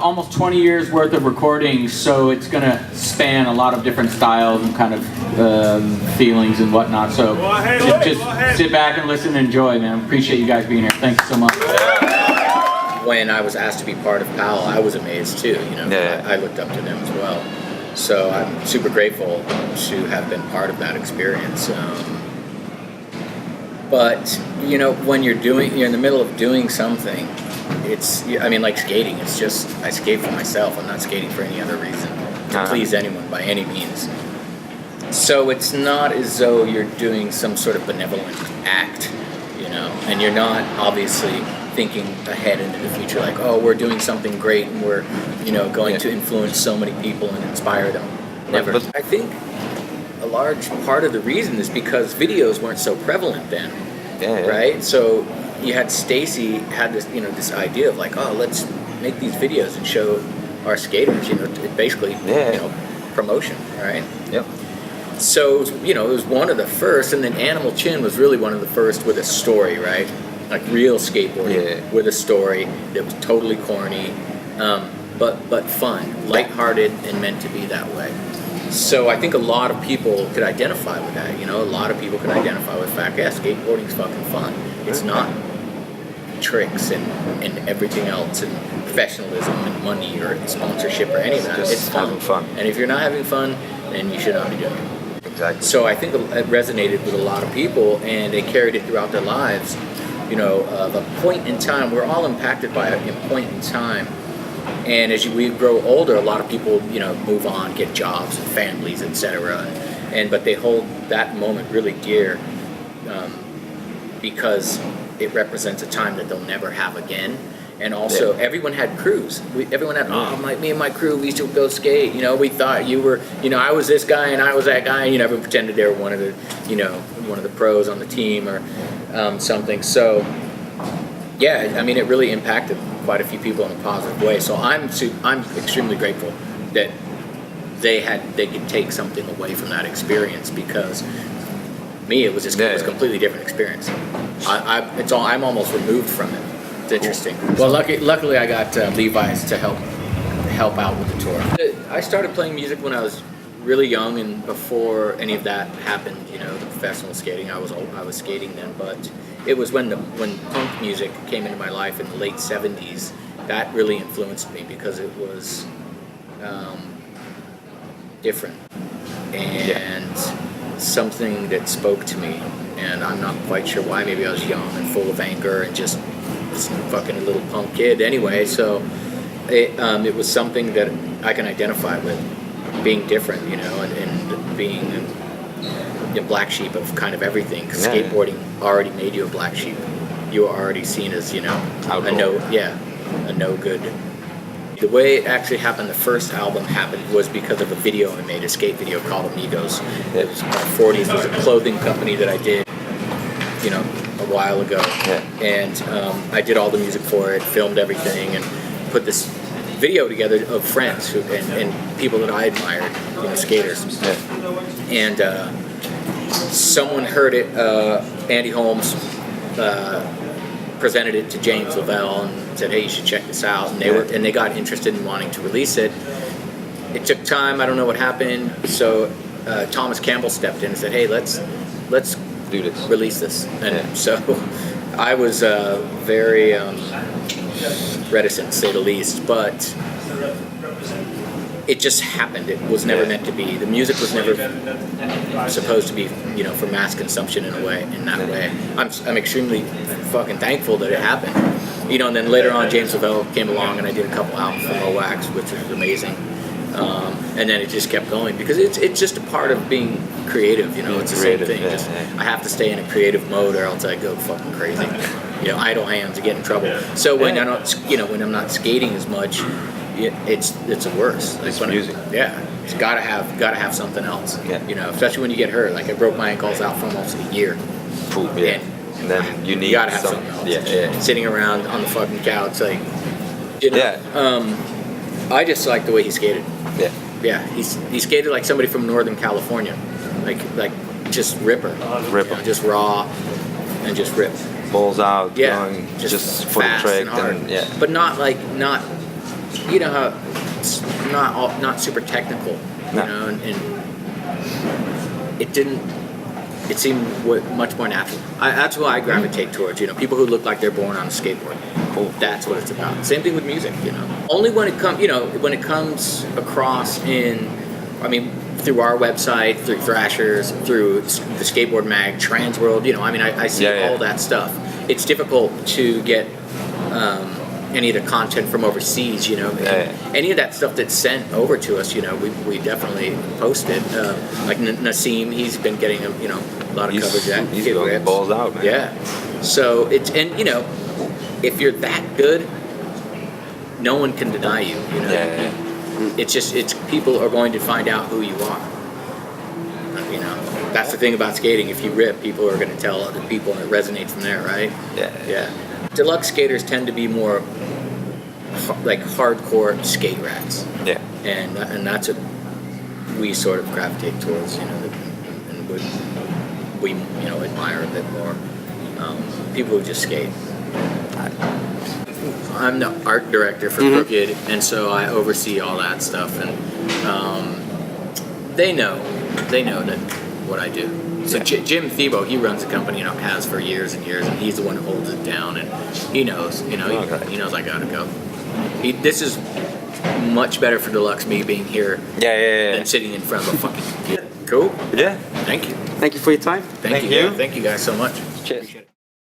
Almost 20 years worth of recording, so it's going to span a lot of different styles and kind of feelings and whatnot. So just sit back and listen and enjoy, man. Appreciate you guys being here. Thank you so much. When I was asked to be part of Powell, I was amazed too. You know, I looked up to them as well. So I'm super grateful to have been part of that experience. But you know, when you're in the middle of doing something, I mean, like skating, it's just, I skate for myself. I'm not skating for any other reason, to please anyone by any means. So it's not as though you're doing some sort of benevolent act, you know, and you're not obviously thinking ahead into the future like, oh, we're doing something great and we're, you know, going to influence so many people and inspire them. Never. I think a large part of the reason is because videos weren't so prevalent then, right? So you had Stacy had this, you know, this idea of like, oh, let's make these videos and show our skaters, you know, basically, you know, promotion, right? Yep. So, you know, it was one of the first, and then Animal Chin was really one of the first with a story, right? Like real skateboarding with a story that was totally corny, but fun, lighthearted, and meant to be that way. So I think a lot of people could identify with that, you know, a lot of people could identify with the fact, yeah, skateboarding's fucking fun. It's not tricks and everything else and professionalism and money or sponsorship or any of that. It's having fun. And if you're not having fun, then you should not be doing it. Exactly. So I think it resonated with a lot of people, and they carried it throughout their lives. You know, a point in time, we're all impacted by a point in time. And as we grow older, a lot of people, you know, move on, get jobs and families, etc. But they hold that moment really dear because it represents a time that they'll never have again. And also, everyone had crews. Everyone had, me and my crew, we used to go skate. You know, we thought you were, you know, I was this guy and I was that guy. And, you know, everyone pretended they were one of the, you know, one of the pros on the team or something. So, yeah, I mean, it really impacted quite a few people in a positive way. So I'm extremely grateful that they could take something away from that experience, because me, it was just it was a completely different experience. I'm almost removed from it. It's interesting. Well, luckily I got Levi's to help out with the tour. I started playing music when I was really young, and before any of that happened, you know, the professional skating, I was skating then, but it was when punk music came into my life in the late 70s, that really influenced me because it was different and something that spoke to me, and I'm not quite sure why. Maybe I was young and full of anger and just fucking a little punk kid anyway, so it was something that I can identify with, being different, you know, and being a black sheep of kind of everything, because skateboarding already made you a black sheep. You were already seen as, you know, a no good. The way it actually happened, the first album happened, was because of a video I made, a skate video called Amigos. It was in my 40s. It was a clothing company that I did, you know, a while ago. And I did all the music for it, filmed everything, and put this video together of friends and people that I admired, you know, skaters. And someone heard it, Andy Holmes presented it to James Lavelle and said, hey, you should check this out. And they got interested in wanting to release it. It took time, I don't know what happened. So Thomas Campbell stepped in and said, hey, let's do this, release this. And so I was very reticent, to say the least, but it just happened. It was never meant to be. The music was never supposed to be, you know, for mass consumption in that way. I'm extremely fucking thankful that it happened. You know, and then later on, James Lavelle came along, and I did a couple albums for Moax, which was amazing. And then it just kept going, because it's just a part of being creative. You know, it's the same thing. I have to stay in a creative mode, or else I go fucking crazy. You know, idle hands, I get in trouble. So when I'm not skating as much, it's worse. Like it's music. It's gotta have something else. You know, especially when you get hurt. Like I broke my ankles out for almost a year. And then you gotta have something else. Sitting around on the fucking couch, like, you know. I just like the way he skated. He skated like somebody from Northern California, like just ripper. You know, just raw and just ripped. Balls out, going just for the trick, and hard. But not you know how it's not super technical, you No. know, and it didn't. It seemed much more natural. That's what I gravitate towards. You know, people who look like they're born on a skateboard. Cool. That's what it's about. Same thing with music. You know, only when it comes. You know, when it comes across in, I mean, through our website, through Thrashers, through the Skateboard Mag, Transworld. You know, I mean, I see all that stuff. It's difficult to get any of the content from overseas. You know, any of that stuff that's sent over to us. You know, we definitely post it. Like Nassim, he's been getting a lot of coverage. He's going balls out, man. Yeah. So and you know, if you're that good, no one can deny you. You know. Yeah. It's people are going to find out who you are. You know, that's the thing about skating. If you rip, people are going to tell other people, and it resonates from there, right? Yeah. Deluxe skaters tend to be more like hardcore skate rats. Yeah. And that's what we sort of gravitate towards, you know, and we admire a bit more. People who just skate. I'm the art director for Brigade, and so I oversee all that stuff, and they know that what I do. So Jim Thiebaud, he runs the company, you know, has for years and years, and he's the one who holds it down, and he knows, you know, he knows I gotta go. This is much better for Deluxe, me being here than sitting in front of a fucking computer. Cool? Yeah. Thank you. Thank you for your time. Thank you. Thank you guys so much. Cheers.